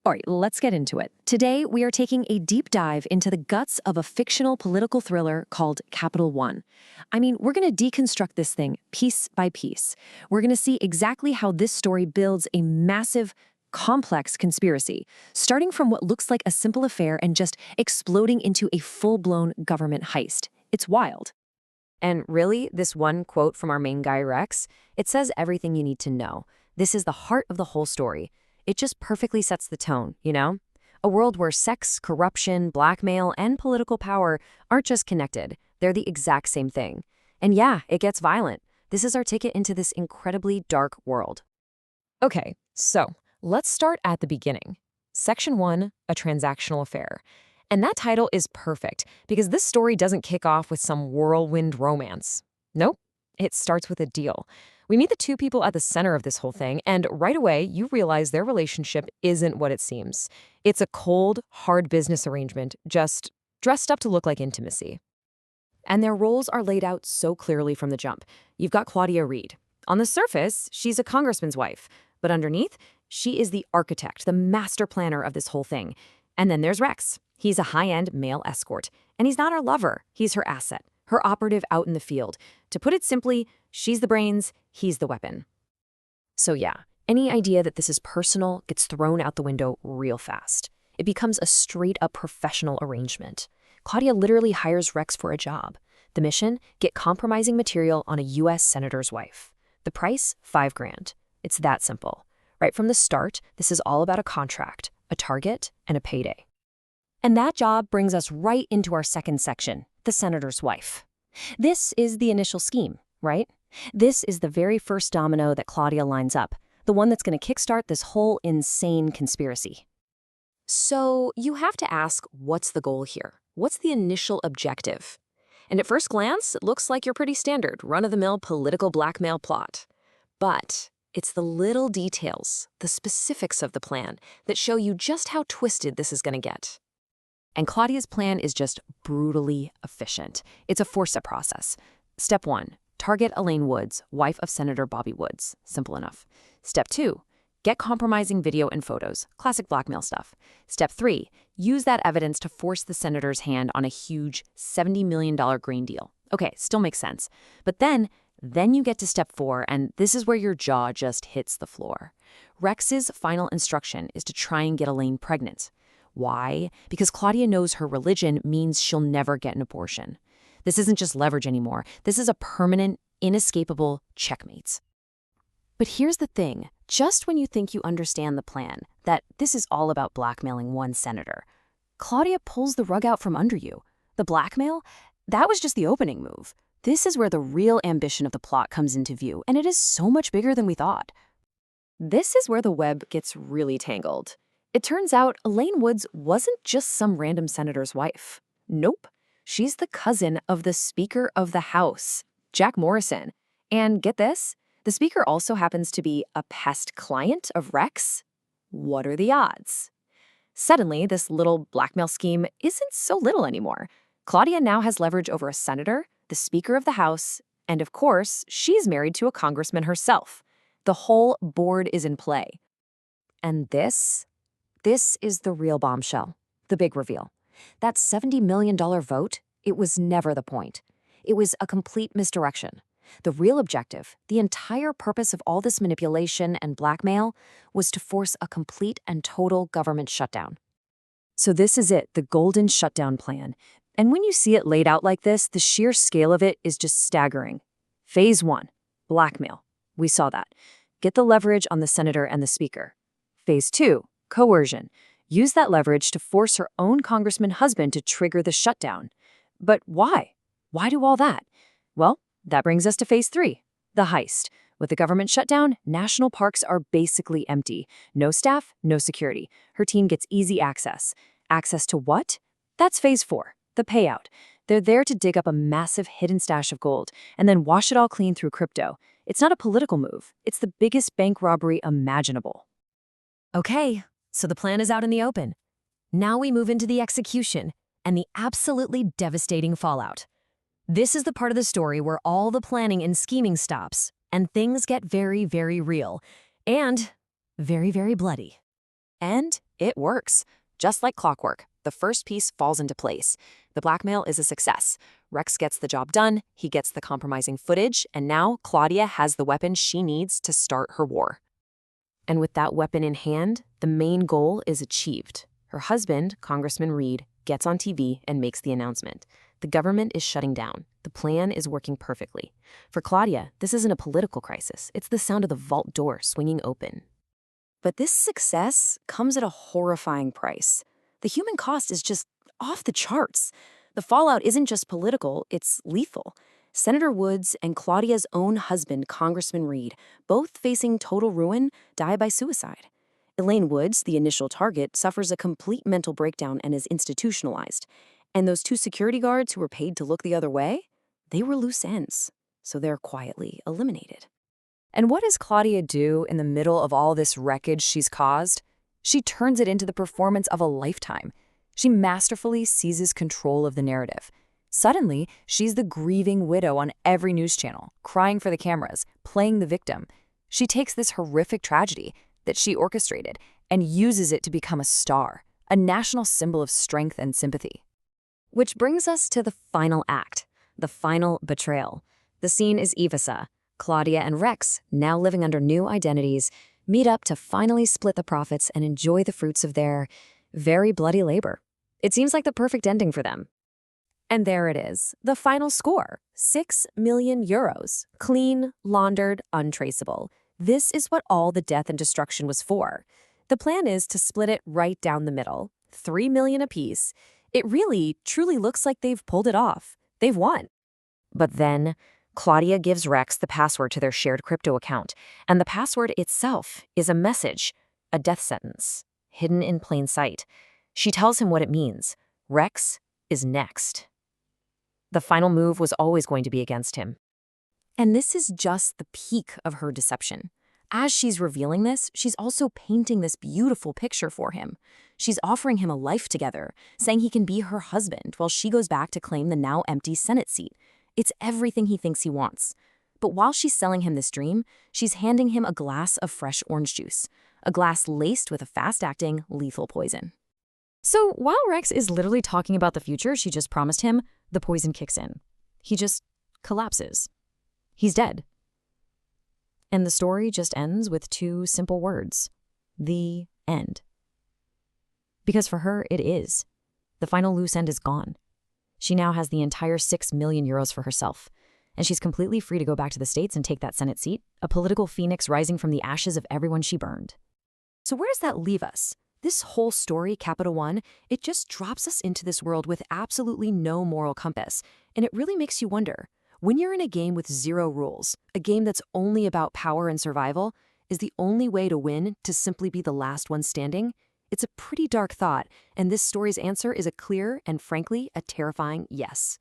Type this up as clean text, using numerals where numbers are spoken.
All right, let's get into it. Today, we are taking a deep dive into the guts of a fictional political thriller called Capital One. I mean, we're going to deconstruct this thing piece by piece. We're going to see exactly how this story builds a massive, complex conspiracy, starting from what looks like a simple affair and just exploding into a full-blown government heist. It's wild. And really, this one quote from our main guy, Rex, it says everything you need to know. This is the heart of the whole story. It just perfectly sets the tone, you know? A world where sex, corruption, blackmail, and political power aren't just connected. They're the exact same thing. And yeah, it gets violent. This is our ticket into this incredibly dark world. Okay, so let's start at the beginning. Section 1, a transactional affair. And that title is perfect because this story doesn't kick off with some whirlwind romance. Nope, it starts with a deal. We meet the two people at the center of this whole thing, and right away, you realize their relationship isn't what it seems. It's a cold, hard business arrangement, just dressed up to look like intimacy. And their roles are laid out so clearly from the jump. You've got Claudia Reid. On the surface, she's a congressman's wife, but underneath, she is the architect, the master planner of this whole thing. And then there's Rex. He's a high-end male escort, and he's not her lover. He's her asset, her operative out in the field. To put it simply, she's the brains, he's the weapon. So yeah, any idea that this is personal gets thrown out the window real fast. It becomes a straight-up professional arrangement. Claudia literally hires Rex for a job. The mission? Get compromising material on a U.S. senator's wife. The price? $5,000. It's that simple. Right from the start, this is all about a contract, a target, and a payday. And that job brings us right into our second section, the senator's wife. This is the initial scheme, right? This is the very first domino that Claudia lines up, the one that's going to kickstart this whole insane conspiracy. So you have to ask, what's the goal here? What's the initial objective? And at first glance, it looks like your pretty standard, run-of-the-mill political blackmail plot. But it's the little details, the specifics of the plan, that show you just how twisted this is going to get. And Claudia's plan is just brutally efficient. It's a four-step process. Step 1, target Elaine Woods, wife of Senator Bobby Woods. Simple enough. Step 2, get compromising video and photos. Classic blackmail stuff. Step 3, use that evidence to force the senator's hand on a huge $70 million grain deal. Okay, still makes sense. But then you get to step 4, and this is where your jaw just hits the floor. Rex's final instruction is to try and get Elaine pregnant. Why? Because Claudia knows her religion means she'll never get an abortion. This isn't just leverage anymore. This is a permanent, inescapable checkmate. But here's the thing. Just when you think you understand the plan, that this is all about blackmailing one senator, Claudia pulls the rug out from under you. The blackmail? That was just the opening move. This is where the real ambition of the plot comes into view, and it is so much bigger than we thought. This is where the web gets really tangled. It turns out Elaine Woods wasn't just some random senator's wife. Nope. She's the cousin of the Speaker of the House, Jack Morrison. And get this, the Speaker also happens to be a past client of Rex. What are the odds? Suddenly, this little blackmail scheme isn't so little anymore. Claudia now has leverage over a senator, the Speaker of the House, and of course, she's married to a congressman herself. The whole board is in play. And this is the real bombshell, the big reveal. That $70 million vote, it was never the point. It was a complete misdirection. The real objective, the entire purpose of all this manipulation and blackmail, was to force a complete and total government shutdown. So this is it, the golden shutdown plan. And when you see it laid out like this, the sheer scale of it is just staggering. Phase 1, blackmail. We saw that. Get the leverage on the senator and the speaker. Phase 2, coercion. Use that leverage to force her own congressman husband to trigger the shutdown. But why? Why do all that? Well, that brings us to Phase 3, the heist. With the government shutdown, national parks are basically empty. No staff, no security. Her team gets easy access. Access to what? That's Phase 4, the payout. They're there to dig up a massive hidden stash of gold and then wash it all clean through crypto. It's not a political move. It's the biggest bank robbery imaginable. Okay, so the plan is out in the open. Now we move into the execution and the absolutely devastating fallout. This is the part of the story where all the planning and scheming stops and things get very, very real and very, very bloody. And It works. Just like clockwork, the first piece falls into place. The blackmail is a success. Rex gets the job done, he gets the compromising footage, and now Claudia has the weapon she needs to start her war. And with that weapon in hand, the main goal is achieved. Her husband, Congressman Reid, gets on TV and makes the announcement. The government is shutting down. The plan is working perfectly. For Claudia, this isn't a political crisis. It's the sound of the vault door swinging open. But this success comes at a horrifying price. The human cost is just off the charts. The fallout isn't just political, it's lethal. Senator Woods and Claudia's own husband, Congressman Reid, both facing total ruin, die by suicide. Elaine Woods, the initial target, suffers a complete mental breakdown and is institutionalized. And those two security guards who were paid to look the other way, they were loose ends, so they're quietly eliminated. And what does Claudia do in the middle of all this wreckage she's caused? She turns it into the performance of a lifetime. She masterfully seizes control of the narrative. Suddenly, she's the grieving widow on every news channel, crying for the cameras, playing the victim. She takes this horrific tragedy that she orchestrated and uses it to become a star, a national symbol of strength and sympathy. Which brings us to the final act, the final betrayal. The scene is Ivasa. Claudia and Rex, now living under new identities, meet up to finally split the profits and enjoy the fruits of their very bloody labor. It seems like the perfect ending for them. And there it is, the final score, 6 million euros, clean, laundered, untraceable. This is what all the death and destruction was for. The plan is to split it right down the middle, 3 million apiece. It really, truly looks like they've pulled it off. They've won. But then, Claudia gives Rex the password to their shared crypto account, and the password itself is a message, a death sentence, hidden in plain sight. She tells him what it means. Rex is next. The final move was always going to be against him. And this is just the peak of her deception. As she's revealing this, she's also painting this beautiful picture for him. She's offering him a life together, saying he can be her husband while she goes back to claim the now empty Senate seat. It's everything he thinks he wants. But while she's selling him this dream, she's handing him a glass of fresh orange juice, a glass laced with a fast-acting, lethal poison. So while Rex is literally talking about the future she just promised him, the poison kicks in. He just collapses. He's dead. And the story just ends with 2 simple words. The end. Because for her, it is. The final loose end is gone. She now has the entire 6 million euros for herself, and she's completely free to go back to the States and take that Senate seat, a political phoenix rising from the ashes of everyone she burned. So where does that leave us? This whole story, Capital One, it just drops us into this world with absolutely no moral compass, and it really makes you wonder, when you're in a game with 0 rules, a game that's only about power and survival, is the only way to win to simply be the last one standing? It's a pretty dark thought, and this story's answer is a clear and, frankly, a terrifying yes.